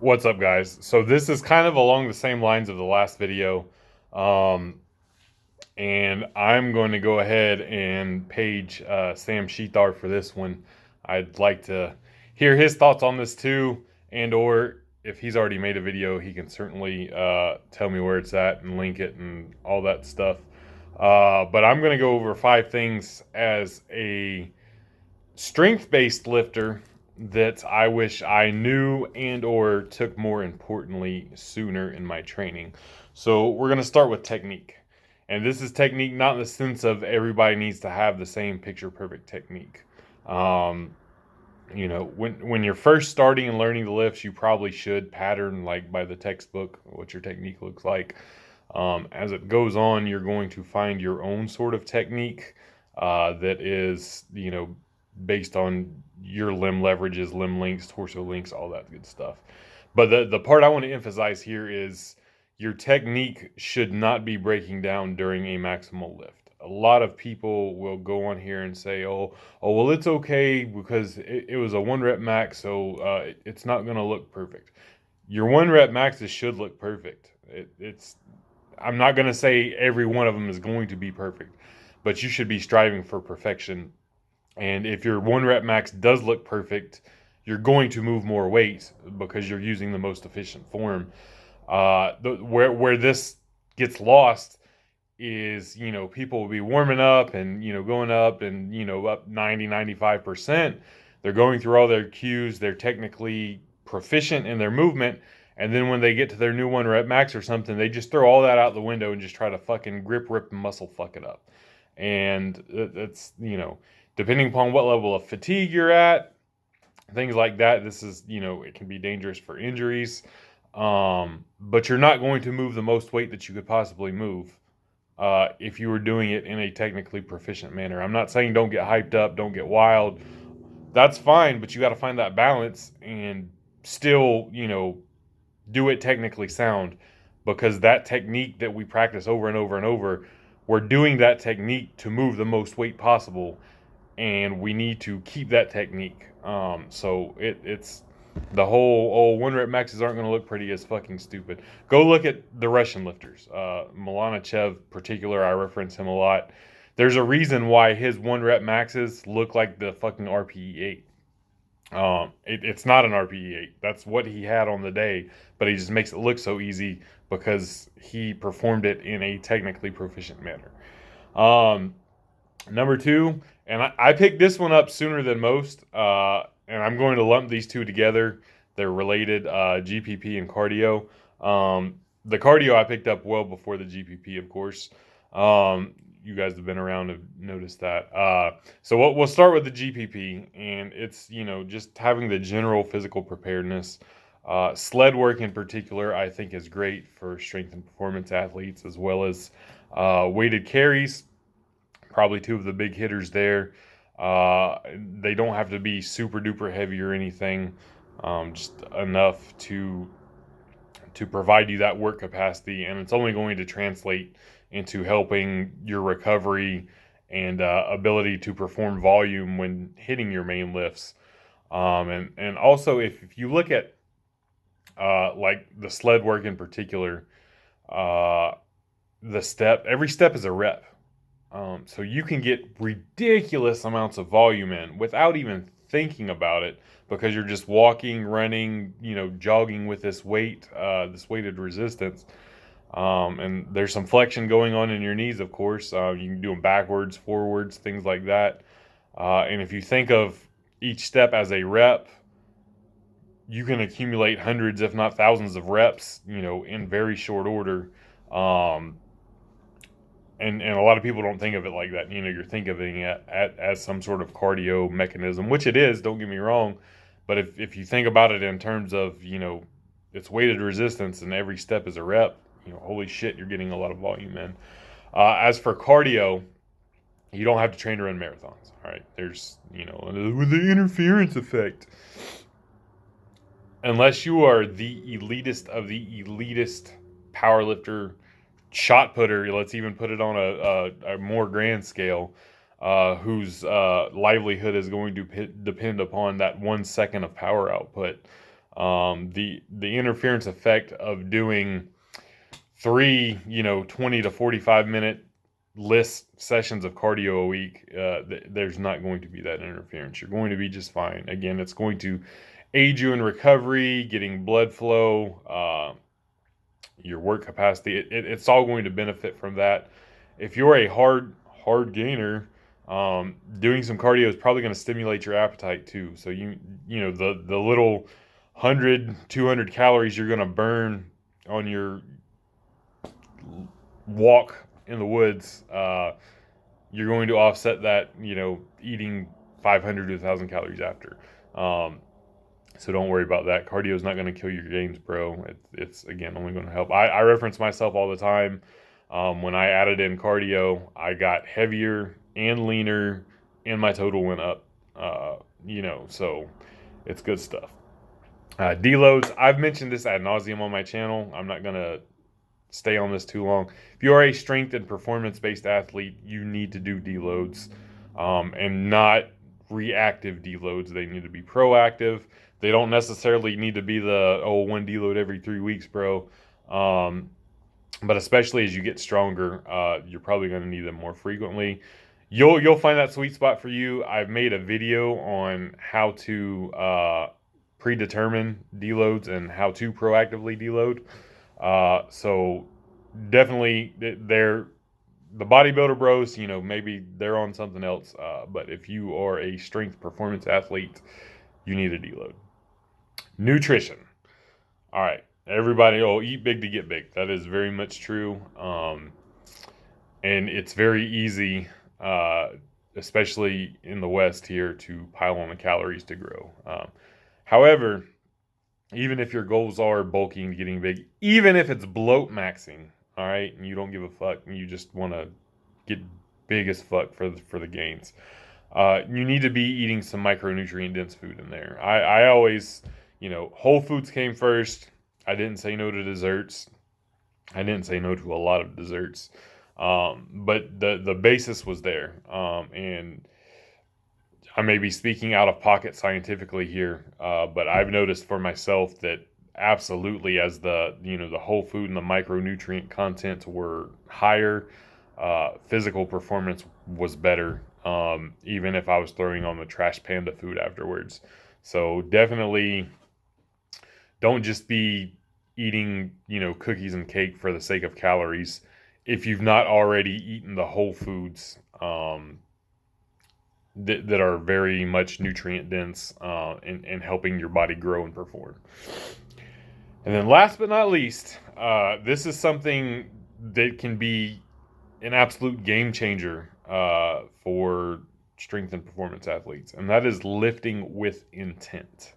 What's up, guys? So this is kind of along the same lines of the last video. Um, and I'm going to go ahead and page Sam Sheethar for this one. I'd like to hear his thoughts on this too, and or if he's already made a video, he can certainly tell me where it's at and link it and all that stuff. But I'm going to go over 5 things as a strength-based lifter that I wish I knew and or took more importantly sooner in my training. So we're going to start with technique. And this is technique not in the sense of everybody needs to have the same picture perfect technique. Um, when you're first starting and learning the lifts, you probably should pattern like by the textbook what your technique looks like. As it goes on, you're going to find your own sort of technique that is, based on your limb leverages, limb lengths, torso lengths, all that good stuff. But the part I want to emphasize here is your technique should not be breaking down during a maximal lift. A lot of people will go on here and say, well, it's okay because it was a 1 rep max, so it's not going to look perfect. Your 1 rep maxes should look perfect. I'm not going to say every one of them is going to be perfect, but you should be striving for perfection. And if your 1 rep max does look perfect, you're going to move more weight because you're using the most efficient form. Where this gets lost is, people will be warming up and, going up and, up 90-95%. They're going through all their cues. They're technically proficient in their movement. And then when they get to their new 1 rep max or something, they just throw all that out the window and just try to fucking grip, rip, and muscle fuck it up. And that's, depending upon what level of fatigue you're at, things like that, this is, it can be dangerous for injuries. But you're not going to move the most weight that you could possibly move if you were doing it in a technically proficient manner. I'm not saying don't get hyped up, don't get wild. That's fine, but you got to find that balance and still, do it technically sound, because that technique that we practice over and over and over, we're doing that technique to move the most weight possible, and we need to keep that technique. So it's the whole 1 rep maxes aren't going to look pretty is fucking stupid. Go look at the Russian lifters. Milanachev, particular, I reference him a lot. There's a reason why his 1 rep maxes look like the fucking RPE 8. It's not an RPE 8. That's what he had on the day, but he just makes it look so easy because he performed it in a technically proficient manner. Number 2, and I picked this one up sooner than most, and I'm going to lump these two together. They're related, GPP and cardio. The cardio I picked up well before the GPP, of course. You guys have been around have noticed that. So we'll start with the GPP, and it's, just having the general physical preparedness. Sled work in particular, I think, is great for strength and performance athletes, as well as weighted carries. Probably two of the big hitters there. They don't have to be super duper heavy or anything, just enough to provide you that work capacity, and it's only going to translate into helping your recovery and ability to perform volume when hitting your main lifts. And also, if you look at like the sled work in particular, every step is a rep. So you can get ridiculous amounts of volume in without even thinking about it, because you're just walking, running, jogging with this weight, this weighted resistance. And there's some flexion going on in your knees, of course. You can do them backwards, forwards, things like that. And if you think of each step as a rep, you can accumulate hundreds, if not thousands of reps, in very short order. And a lot of people don't think of it like that. You're thinking of it as some sort of cardio mechanism, which it is, don't get me wrong. But if you think about it in terms of, it's weighted resistance and every step is a rep, holy shit, you're getting a lot of volume in. As for cardio, you don't have to train to run marathons. All right. There's, with the interference effect. Unless you are the elitist of the elitist powerlifter, shot putter, let's even put it on a more grand scale, whose livelihood is going to depend upon that 1 second of power output. The interference effect of doing 3, 20 to 45 minute list sessions of cardio a week, there's not going to be that interference. You're going to be just fine. Again, it's going to aid you in recovery, getting blood flow, your work capacity. It's all going to benefit from that. If you're a hard gainer, doing some cardio is probably going to stimulate your appetite too. So the little 100, 200 calories you're going to burn on your walk in the woods, you're going to offset that, eating 500 to 1,000 calories after. So don't worry about that. Cardio is not going to kill your gains, bro. It's again, only going to help. I reference myself all the time. When I added in cardio, I got heavier and leaner, and my total went up. So it's good stuff. Deloads, I've mentioned this ad nauseum on my channel. I'm not going to stay on this too long. If you are a strength and performance-based athlete, you need to do deloads, and not reactive deloads. They need to be proactive. They don't necessarily need to be the one deload every 3 weeks, bro. But especially as you get stronger, you're probably going to need them more frequently. You'll find that sweet spot for you. I've made a video on how to predetermine deloads and how to proactively deload. So definitely they're the bodybuilder bros, maybe they're on something else. But if you are a strength performance athlete, you need a deload. Nutrition. All right. Everybody, eat big to get big. That is very much true. And it's very easy, especially in the West here, to pile on the calories to grow. However, even if your goals are bulking, getting big, even if it's bloat maxing, all right, and you don't give a fuck, and you just want to get big as fuck for the gains, you need to be eating some micronutrient dense food in there. I always, whole foods came first. I didn't say no to desserts. I didn't say no to a lot of desserts, but the basis was there, and I may be speaking out of pocket scientifically here, but I've noticed for myself that absolutely, as the whole food and the micronutrient content were higher, physical performance was better, even if I was throwing on the trash panda food afterwards. So definitely don't just be eating, cookies and cake for the sake of calories if you've not already eaten the whole foods, that are very much nutrient dense, and helping your body grow and perform. And then last but not least, this is something that can be an absolute game changer for strength and performance athletes, and that is lifting with intent.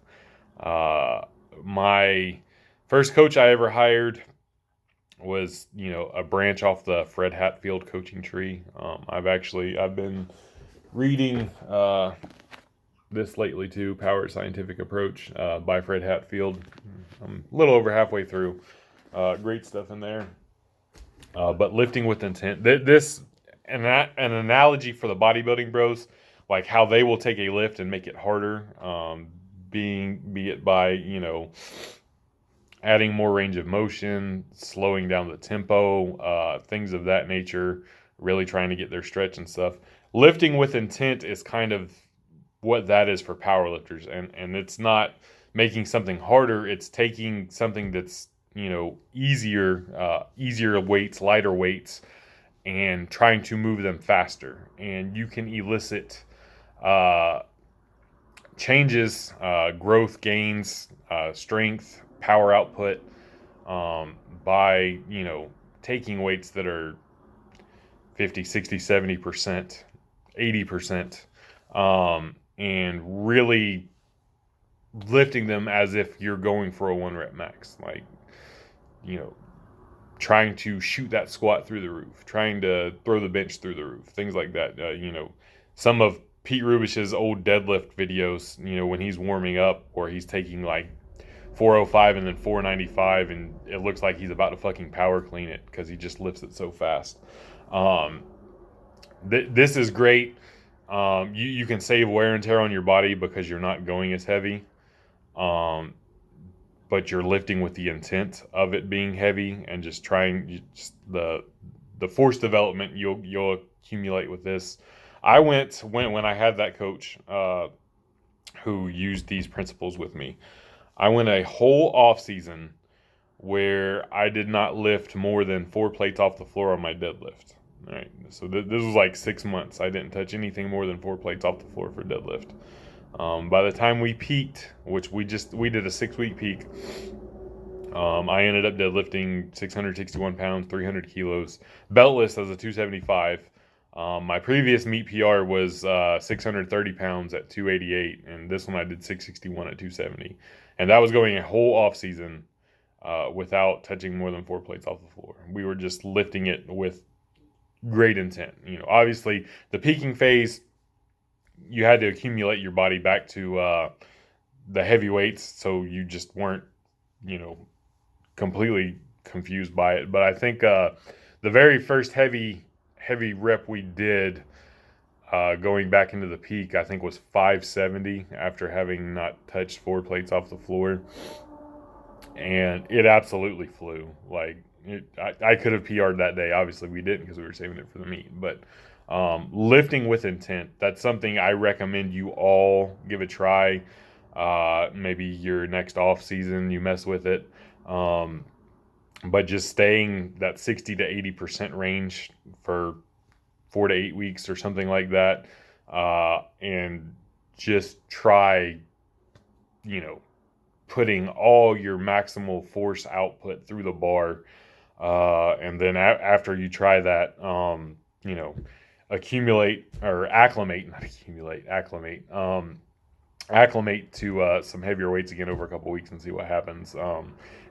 My first coach I ever hired was, a branch off the Fred Hatfield coaching tree. I've been reading this lately too, Power Scientific Approach, by Fred Hatfield. I'm a little over halfway through. Great stuff in there. But lifting with intent. An analogy for the bodybuilding bros, like how they will take a lift and make it harder, be it by, adding more range of motion, slowing down the tempo, things of that nature, really trying to get their stretch and stuff. Lifting with intent is kind of what that is for powerlifters, and it's not making something harder. It's taking something that's easier weights, lighter weights, and trying to move them faster. And you can elicit changes, growth, gains, strength, power output, by taking weights that are 50, 60, 70%, 80%, and really lifting them as if you're going for a 1 rep max, like, trying to shoot that squat through the roof, trying to throw the bench through the roof, things like that. Some of Pete Rubish's old deadlift videos, when he's warming up, or he's taking like 405 and then 495, and it looks like he's about to fucking power clean it because he just lifts it so fast. This is great. You can save wear and tear on your body because you're not going as heavy. but you're lifting with the intent of it being heavy and just trying the force development you'll accumulate with this. I went when I had that coach who used these principles with me. I went a whole off season where I did not lift more than 4 plates off the floor on my deadlift. All right, so this was like 6 months. I didn't touch anything more than 4 plates off the floor for deadlift. By the time we peaked, which we did a 6-week peak, I ended up deadlifting 661 pounds, 300 kilos, beltless as a 275. My previous meet PR was 630 pounds at 288, and this one I did 661 at 270. And that was going a whole off season without touching more than 4 plates off the floor. We were just lifting it with great intent. Obviously the peaking phase, you had to accumulate your body back to the heavy weights, so you just weren't, completely confused by it. But I think the very first heavy rep we did going back into the peak, I think was 570 after having not touched 4 plates off the floor. And it absolutely flew. Like, I could have PR'd that day. Obviously we didn't because we were saving it for the meet. But lifting with intent, that's something I recommend you all give a try. Maybe your next off season you mess with it. But just staying that 60 to 80% range for 4 to 8 weeks or something like that. And just try, putting all your maximal force output through the bar. And then after you try that, acclimate to some heavier weights again over a couple weeks and see what happens.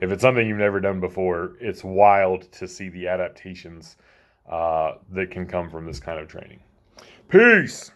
If it's something you've never done before, it's wild to see the adaptations that can come from this kind of training. Peace!